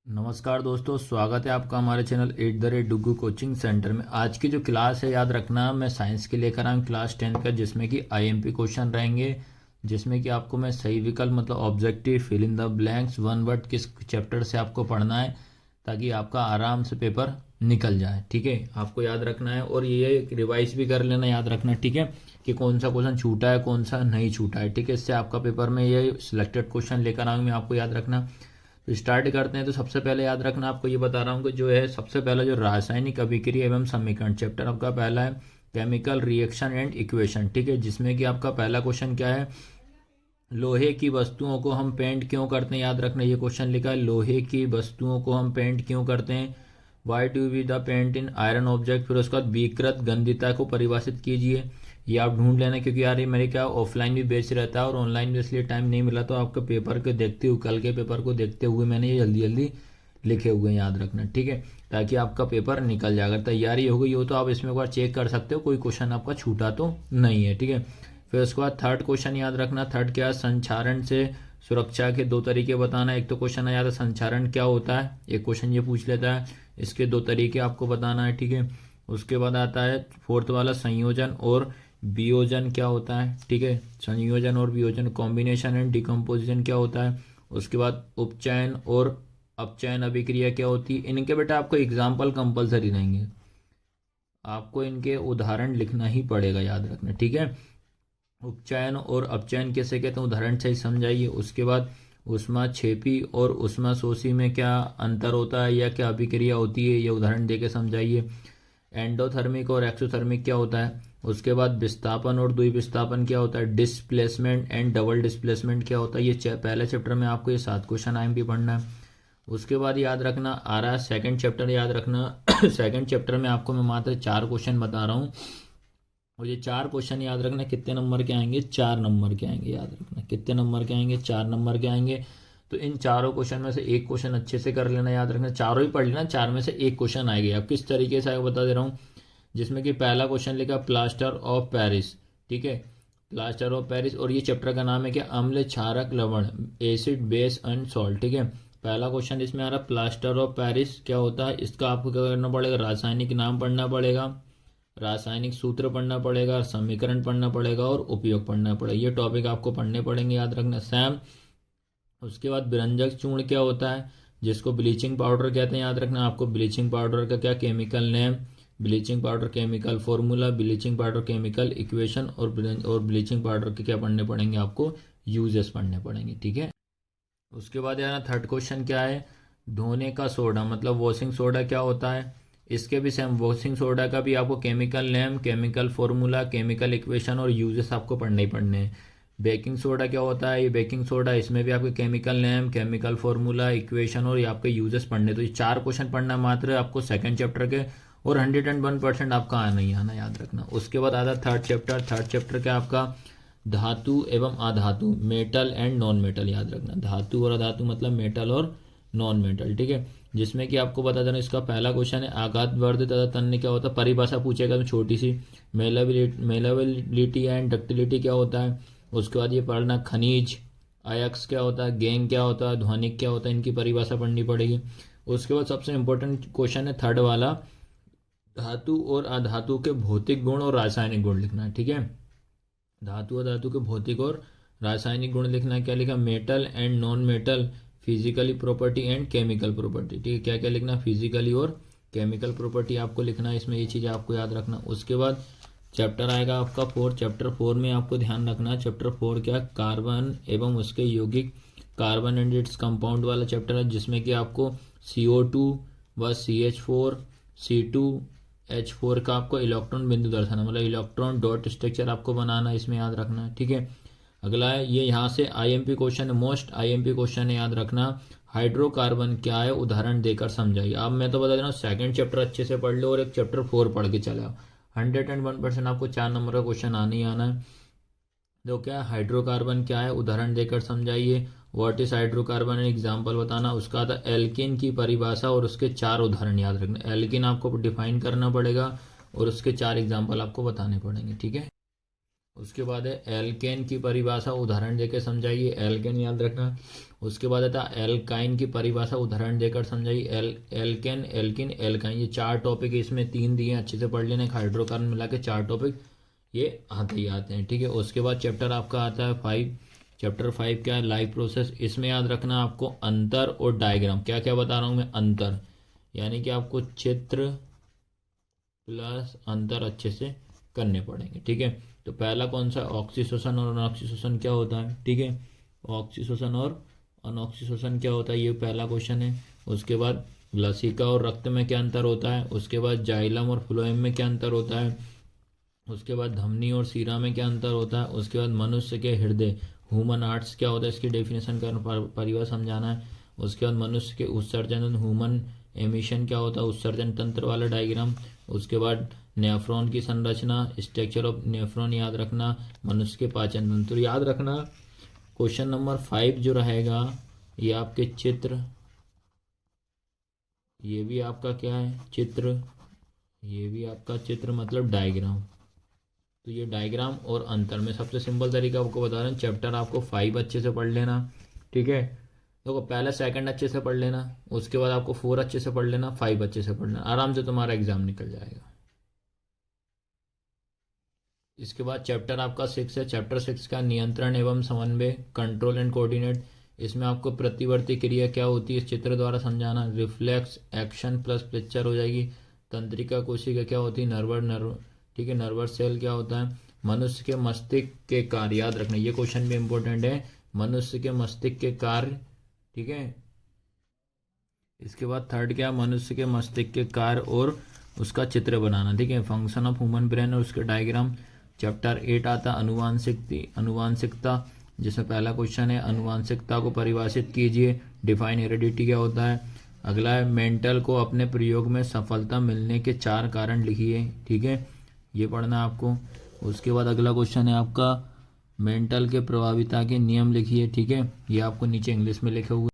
नमस्कार दोस्तों, स्वागत है आपका हमारे चैनल @डुग्गू कोचिंग सेंटर में। आज की जो क्लास है, याद रखना, मैं साइंस की लेकर आया हूँ क्लास 10 का, जिसमें कि आईएमपी क्वेश्चन रहेंगे। जिसमें कि आपको मैं सही विकल्प मतलब objective, fill in the blanks, one word किस चैप्टर से आपको पढ़ना है, ताकि आपका आराम से पेपर निकल जाए। ठीक है, आपको याद रखना है और ये रिवाइज भी कर लेना, याद रखना। ठीक है, कि कौन सा क्वेश्चन छूटा है, कौन सा नहीं छूटा है। ठीक है, इससे आपका पेपर में ये सिलेक्टेड क्वेश्चन लेकर आऊँगी मैं, आपको याद रखना। तो स्टार्ट करते हैं। तो सबसे पहले याद रखना, आपको ये बता रहा हूँ कि जो है सबसे पहला जो रासायनिक अभिक्रिया एवं समीकरण चैप्टर आपका पहला है, केमिकल रिएक्शन एंड इक्वेशन। ठीक है, जिसमें कि आपका पहला क्वेश्चन क्या है, लोहे की वस्तुओं को हम पेंट क्यों करते हैं। याद रखना, ये क्वेश्चन लिखा है, लोहे की वस्तुओं को हम पेंट क्यों करते हैं। Why do we the paint in iron object. फिर उसके बाद विकृत गंधिता को परिभाषित कीजिए। ये आप ढूंढ लेना, क्योंकि यार ये मेरे क्या ऑफलाइन भी बेच रहता है और ऑनलाइन भी इसलिए टाइम नहीं मिला, तो आपके पेपर को देखते हुए, कल के पेपर को देखते हुए मैंने ये जल्दी जल्दी लिखे हुए हैं, याद रखना। ठीक है, ताकि आपका पेपर निकल जाए। अगर तैयारी हो गई हो तो आप इसमें एक बार चेक कर सकते हो, कोई क्वेश्चन आपका छूटा तो नहीं है। ठीक है, फिर उसके बाद थर्ड क्वेश्चन याद रखना। थर्ड क्या है, संचारण से सुरक्षा के दो तरीके बताना। एक तो क्वेश्चन है याद है, संचारण क्या होता है, एक क्वेश्चन ये पूछ लेता है, इसके दो तरीके आपको बताना है। ठीक है, उसके बाद आता है फोर्थ वाला, संयोजन और वियोजन क्या होता है। ठीक है, संयोजन और वियोजन, कॉम्बिनेशन एंड डिकम्पोजिशन क्या होता है। उसके बाद उपचयन और अपचयन अभिक्रिया क्या होती है। इनके बेटा आपको एग्जाम्पल कंपलसरी रहेंगे, आपको इनके उदाहरण लिखना ही पड़ेगा, याद रखना। ठीक है, उपचयन और अपचयन कैसे कहते हैं, उदाहरण से ही समझाइए। उसके बाद ऊष्मा छेपी और ऊष्मा शोषी में क्या अंतर होता है या क्या अभिक्रिया होती है, ये उदाहरण देके समझाइए। एंडोथर्मिक और एक्सोथर्मिक क्या होता है। उसके बाद विस्थापन और द्विविस्थापन क्या होता है। डिस्प्लेसमेंट एंड डबल डिस्प्लेसमेंट क्या होता है। ये पहले चैप्टर में आपको ये 7 क्वेश्चन आएंगे पढ़ना है। उसके बाद याद रखना आ रहा है सेकंड चैप्टर, याद रखना। सेकंड चैप्टर में आपको मैं मात्र 4 क्वेश्चन बता रहा हूँ, और ये 4 क्वेश्चन याद रखना कितने नंबर के आएंगे, 4 नंबर के आएंगे। याद रखना कितने नंबर के आएंगे, 4 नंबर के आएंगे। तो इन चारों क्वेश्चन में से एक क्वेश्चन अच्छे से कर लेना, याद रखना। चारों ही पढ़ लेना, 4 में से एक क्वेश्चन आएगा। अब किस तरीके से आएगा बता दे रहा हूँ। जिसमें कि पहला क्वेश्चन लिखा प्लास्टर ऑफ पेरिस। ठीक है, प्लास्टर ऑफ पेरिस, और ये चैप्टर का नाम है क्या, अम्ल क्षारक लवण, एसिड बेस एंड सॉल्ट। ठीक है, पहला क्वेश्चन इसमें आ रहा प्लास्टर ऑफ पेरिस क्या होता है। इसका आपको क्या करना पड़ेगा, रासायनिक नाम पढ़ना पड़ेगा, रासायनिक सूत्र पढ़ना पड़ेगा, समीकरण पढ़ना पड़ेगा और उपयोग पढ़ना पड़ेगा। ये टॉपिक आपको पढ़ने पड़ेंगे, याद रखना सैम। उसके बाद विरंजक चूर्ण क्या होता है, जिसको ब्लीचिंग पाउडर कहते हैं। याद रखना आपको ब्लीचिंग पाउडर का क्या chemical name, bleaching powder chemical formula, bleaching powder chemical equation, और ब्लीचिंग पाउडर के क्या पढ़ने पड़ेंगे आपको, यूजेस पढ़ने पड़ेंगे। ठीक है, उसके बाद यार थर्ड क्वेश्चन क्या है, धोने का सोडा मतलब वॉशिंग सोडा क्या होता है। इसके भी सेम, वॉशिंग सोडा का भी आपको chemical name, chemical formula, chemical equation और यूजेस आपको पढ़ने ही पढ़ने हैं। बेकिंग सोडा क्या होता है, ये बेकिंग सोडा, इसमें भी आपके chemical name, chemical formula, equation और ये आपके यूजेस पढ़ने। तो ये 4 क्वेश्चन पढ़ना मात्र आपको सेकंड चैप्टर के, और 101% आपका आना ही आना, याद रखना। उसके बाद आता है थर्ड चैप्टर। थर्ड चैप्टर क्या आपका, धातु एवं अधातु, मेटल एंड नॉन मेटल। याद रखना धातु और अधातु मतलब मेटल और नॉन मेटल। ठीक है, जिसमें कि आपको बता देना इसका पहला क्वेश्चन है, आघात वर्ध तथा तन्य क्या होता है, परिभाषा पूछेगा तो छोटी सी। मेलाबिलिटी एंड डक्टिलिटी क्या होता है। उसके बाद ये पढ़ना खनिज, अयस्क क्या होता है, गैंग क्या होता है, ध्वनिक क्या होता है, इनकी परिभाषा पढ़नी पड़ेगी। उसके बाद सबसे इंपॉर्टेंट क्वेश्चन है थर्ड वाला, धातु और अधातु के भौतिक गुण और रासायनिक गुण लिखना है। ठीक है, धातु और धातु के भौतिक और रासायनिक गुण लिखना है। क्या लिखा, metal and non metal, physically property and chemical property. ठीक है, क्या क्या लिखना, फिजिकली और केमिकल प्रॉपर्टी आपको लिखना है इसमें, ये चीज़ आपको याद रखना। उसके बाद चैप्टर आएगा आपका 4। चैप्टर 4 में आपको ध्यान रखना, चैप्टर 4 क्या, कार्बन एवं उसके यौगिक, कार्बन एंड इट्स कंपाउंड वाला चैप्टर है, जिसमें कि आपको CO2 व CH4 C2H4 का आपको इलेक्ट्रॉन बिंदु दर्शाना, मतलब इलेक्ट्रॉन डॉट स्ट्रक्चर आपको बनाना, इसमें याद रखना है। ठीक है, अगला है ये यहाँ से आईएमपी क्वेश्चन है, मोस्ट आईएमपी क्वेश्चन है, याद रखना। हाइड्रोकार्बन क्या है, उदाहरण देकर समझाइए। अब मैं तो बता दे रहा हूँ, सेकंड चैप्टर अच्छे से पढ़ लो और एक चैप्टर 4 पढ़ के चले आओ। 101% आपको 4 नंबर का क्वेश्चन आने ही आना है। तो क्या हाइड्रोकार्बन क्या है, उदाहरण देकर समझाइए। व्हाट इज हाइड्रोकार्बन, एग्जाम्पल बताना। उसका आता है एल्किन की परिभाषा और उसके 4 उदाहरण याद रखना। एल्किन आपको डिफाइन करना पड़ेगा और उसके 4 एग्जाम्पल आपको बताने पड़ेंगे। ठीक है, उसके बाद है एल्केन की परिभाषा, उदाहरण देके समझाइए। एल्केन याद रखना। उसके बाद आता है एल्काइन की परिभाषा उदाहरण देकर समझाइए। एल्केन, एल्किन, एल्काइन, ये 4 टॉपिक इसमें 3 दिए, अच्छे से पढ़ लेना। हाइड्रोकार्बन मिला के 4 टॉपिक ये आते ही आते हैं, ठीक है। उसके बाद चैप्टर आपका आता है 5। चैप्टर 5 क्या है? Life process. इसमें याद रखना आपको अंतर और डायग्राम। क्या क्या बता रहा हूँ मैं? अंतर यानी कि आपको चित्र प्लस अंतर अच्छे से करने पड़ेंगे, ठीक है। तो पहला कौन सा? ऑक्सीशोषण और अनऑक्सीशोषण क्या होता है, ठीक है। ऑक्सीशोषण और अनऑक्सीशोषण क्या होता है, ये पहला क्वेश्चन है। उसके बाद लसिका और रक्त में क्या अंतर होता है। उसके बाद जाइलम और फ्लोएम में क्या अंतर होता है। उसके बाद धमनी और सीरा में क्या अंतर होता है। उसके बाद मनुष्य के हृदय, ह्यूमन आर्ट्स क्या होता है, इसकी डेफिनेशन का परिभाषा समझाना है। उसके बाद मनुष्य के उत्सर्जन, ह्यूमन एमिशन क्या होता है, उत्सर्जन तंत्र वाला डायग्राम। उसके बाद नेफ्रॉन की संरचना, स्ट्रक्चर ऑफ नेफ्रॉन याद रखना। मनुष्य के पाचन तंत्र याद रखना। क्वेश्चन नंबर 5 जो रहेगा ये आपके चित्र, ये भी आपका क्या है? चित्र। ये भी आपका चित्र मतलब डायग्राम। तो ये डायग्राम और अंतर में सबसे सिंपल तरीका आपको बता रहे हैं। चैप्टर आपको 5 अच्छे से पढ़ लेना, ठीक है। देखो पहले सेकंड अच्छे से पढ़ लेना, उसके बाद आपको 4 अच्छे से पढ़ लेना, 5 अच्छे से पढ़ना, आराम से तुम्हारा एग्जाम निकल जाएगा। इसके बाद चैप्टर आपका 6 है। चैप्टर 6 का नियंत्रण एवं समन्वय, कंट्रोल एंड कोऑर्डिनेट। इसमें आपको प्रतिवर्ती क्रिया क्या होती है इस चित्र द्वारा समझाना। रिफ्लेक्स एक्शन प्लस पिक्चर हो जाएगी। तंत्रिका कोशिका क्या होती है, नर्व, ठीक है। नर्वस सेल क्या होता है। मनुष्य के मस्तिष्क के कार्य याद रखना, ये क्वेश्चन भी इंपॉर्टेंट है। मनुष्य के मस्तिष्क के कार्य, ठीक है। इसके बाद थर्ड क्या, मनुष्य के मस्तिष्क के कार्य और उसका चित्र बनाना, ठीक है। फंक्शन ऑफ ह्यूमन ब्रेन और उसके डायग्राम। चैप्टर 8 आता अनुवांशिकता, जिसमें पहला क्वेश्चन है अनुवांशिकता को परिभाषित कीजिए, डिफाइन हेरेडिटी क्या होता है। अगला है मेंटल को अपने प्रयोग में सफलता मिलने के 4 कारण लिखिए, ठीक है, ये पढ़ना है आपको। उसके बाद अगला क्वेश्चन है आपका मेंटल के प्रभाविता के नियम लिखिए, ठीक है, ये आपको नीचे इंग्लिश में लिखे हुए।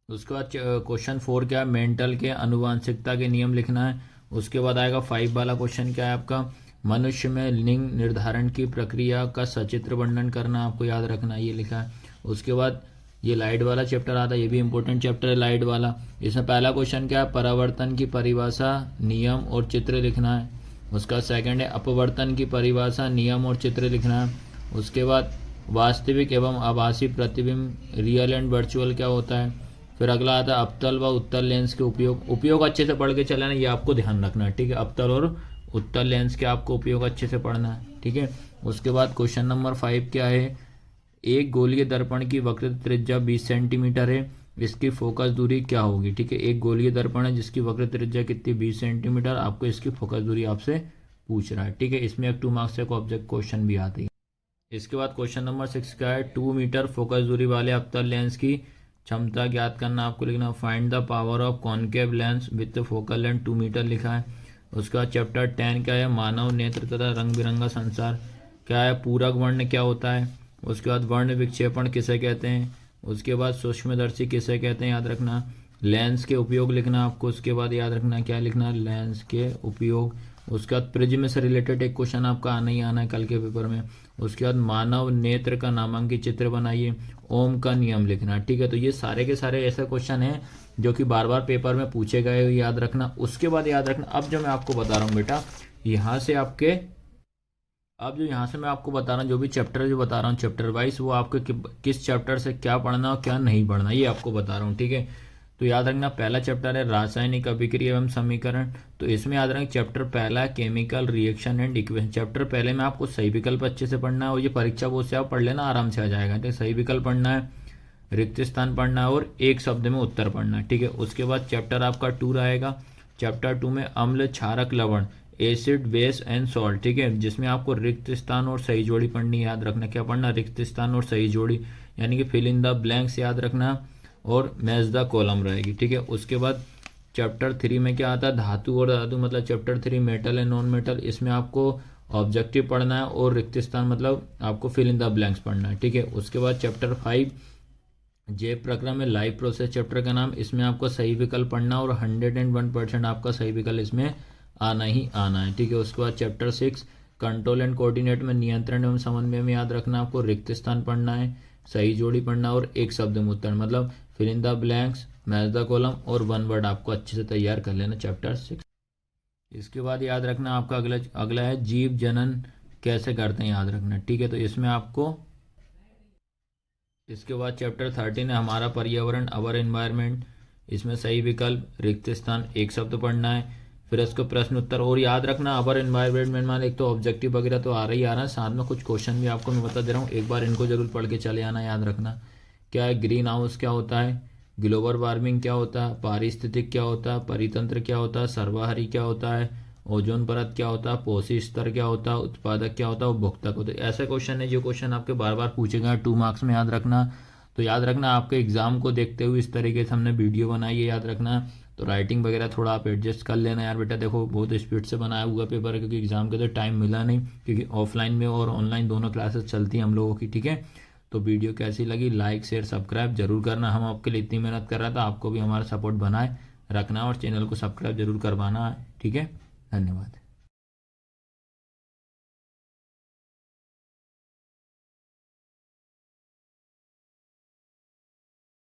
उसके बाद क्वेश्चन 4 क्या है, मेंटल के अनुवांशिकता के नियम लिखना है। उसके बाद आएगा 5 वाला क्वेश्चन क्या है आपका, मनुष्य में लिंग निर्धारण की प्रक्रिया का सचित्र वर्णन करना, आपको याद रखना, ये लिखा है। उसके बाद ये लाइट वाला चैप्टर आता है, ये भी इंपॉर्टेंट चैप्टर है लाइट वाला। इसमें पहला क्वेश्चन क्या है, परावर्तन की परिभाषा, नियम और चित्र लिखना है। उसका सेकंड है अपवर्तन की परिभाषा, नियम और चित्र लिखना है। उसके बाद वास्तविक एवं आभासी प्रतिबिंब, रियल एंड वर्चुअल क्या होता है। फिर अगला आता है अवतल व उत्तल लेंस के उपयोग अच्छे से पढ़ के चलाना, ये आपको ध्यान रखना है, ठीक है। अवतल और उत्तल लेंस के आपको उपयोग अच्छे से पढ़ना है, ठीक है। उसके बाद क्वेश्चन नंबर 5 क्या है, एक गोलीय दर्पण की वक्रता त्रिज्या 20 सेंटीमीटर है, इसकी फोकस दूरी क्या होगी, ठीक है। एक गोलीय दर्पण है जिसकी वक्रता त्रिज्या कितनी, 20 सेंटीमीटर, आपको इसकी फोकस दूरी आपसे पूछ रहा है, ठीक है। इसमें एक 2 मार्क्स का ऑब्जेक्ट क्वेश्चन भी आते हैं। इसके बाद क्वेश्चन नंबर 6 का है 2 मीटर फोकस दूरी वाले अवतल लेंस की क्षमता ज्ञात करना, आपको लिखना find the power of concave lens with focal length 2 metre लिखा है। उसका चैप्टर 10 क्या है, मानव नेत्र तथा रंग बिरंगा संसार क्या है, पूरक वर्ण क्या होता है। उसके बाद वर्ण विक्षेपण किसे कहते हैं। उसके बाद सूक्ष्मदर्शी किसे कहते हैं, याद रखना। लेंस के उपयोग लिखना आपको, उसके बाद याद रखना क्या लिखना, लेंस के उपयोग। उसके बाद प्रिज्म से रिलेटेड एक क्वेश्चन आपका आना ही आना है कल के पेपर में। उसके बाद मानव नेत्र का नामांकित चित्र बनाइए, ओम का नियम लिखना, ठीक है। तो ये सारे के सारे ऐसे क्वेश्चन हैं जो कि बार बार पेपर में पूछे गए, याद रखना। उसके बाद याद रखना, अब जो मैं आपको बता रहा हूँ बेटा, यहाँ से आपके अब जो यहाँ से मैं आपको बता रहा हूँ, जो भी चैप्टर जो बता रहा हूँ चैप्टर वाइज, वो आपको किस चैप्टर से क्या पढ़ना और क्या नहीं पढ़ना, ये आपको बता रहा हूँ, ठीक है। तो याद रखना पहला चैप्टर है रासायनिक अभिक्रिया एवं समीकरण। तो इसमें याद रखना चैप्टर पहला chemical reaction and equation. Chapter पहले में आपको सही विकल्प अच्छे से पढ़ना है, और ये परीक्षा बोर्ड से आप पढ़ लेना, आराम से आ जाएगा, ठीक है। सही विकल्प पढ़ना है, रिक्त स्थान पढ़ना है, और एक शब्द में उत्तर पढ़ना है, ठीक है। उसके बाद चैप्टर आपका 2 आएगा। चैप्टर 2 में अम्ल, क्षारक, लवण, एसिड, बेस एंड सॉल्ट, ठीक है, जिसमें आपको रिक्त स्थान और सही जोड़ी पढ़नी, याद रखना क्या पढ़ना, रिक्त स्थान और सही जोड़ी, यानी कि फिल इन द ब्लैंक्स याद रखना, और मैच द कॉलम रहेगी, ठीक है। उसके बाद चैप्टर 3 में क्या आता है, धातु और धातु, मतलब chapter 3 metal and non metal, इसमें आपको ऑब्जेक्टिव पढ़ना है, और रिक्त स्थान मतलब आपको फिल इन द ब्लैंक्स पढ़ना है, ठीक है। उसके बाद चैप्टर 5 जे प्रक्रम में लाइव प्रोसेस चैप्टर का नाम, इसमें आपको सही विकल्प पढ़ना, और 101% आपका सही विकल्प इसमें आना ही आना है, ठीक है। उसके बाद चैप्टर 6 कंट्रोल एंड कोऑर्डिनेट में नियंत्रण एवं समन्वय में याद रखना, आपको रिक्त स्थान पढ़ना है। सही जोड़ी पढ़ना और एक शब्द में उत्तर, मतलब fill in the blanks, match the column और वन वर्ड आपको अच्छे से तैयार कर लेना चैप्टर 6। इसके बाद याद रखना आपका अगला अगला है जीव जनन कैसे करते हैं, याद रखना, ठीक है। तो इसमें आपको इसके बाद चैप्टर 13 है हमारा पर्यावरण, अवर एनवायरनमेंट। इसमें सही विकल्प, रिक्त स्थान, एक शब्द पढ़ना है। फिर इसको प्रश्न उत्तर, और याद रखना अवर एनवायरनमेंट मान एक तो ऑब्जेक्टिव वगैरह तो आ रहा है, साथ में कुछ क्वेश्चन भी आपको मैं बता दे रहा हूँ, एक बार इनको जरूर पढ़ के चले आना। याद रखना क्या है, ग्रीन हाउस क्या होता है, ग्लोबल वार्मिंग क्या होता है, पारिस्थितिक क्या होता है, परितंत्र क्या होता है, सर्वाहारी क्या होता है, ओजोन परत क्या होता है, पोषी स्तर क्या होता है, उत्पादक क्या होता है, उपभोक्ता होता है। ऐसे क्वेश्चन है जो क्वेश्चन आपके बार बार पूछे गए 2 मार्क्स में, याद रखना। तो याद रखना आपके एग्जाम को देखते हुए इस तरीके से हमने वीडियो बनाई है, याद रखना। तो राइटिंग वगैरह थोड़ा आप एडजस्ट कर लेना यार बेटा, देखो बहुत स्पीड से बनाया हुआ पेपर है क्योंकि एग्जाम के तो टाइम मिला नहीं, क्योंकि ऑफलाइन में और ऑनलाइन दोनों क्लासेस चलती हैं हम लोगों की, ठीक है। तो वीडियो कैसी लगी, लाइक शेयर सब्सक्राइब जरूर करना, हम आपके लिए इतनी मेहनत कर रहा था, आपको भी हमारा सपोर्ट बनाए रखना और चैनल को सब्सक्राइब जरूर करवाना है, ठीक है। धन्यवाद।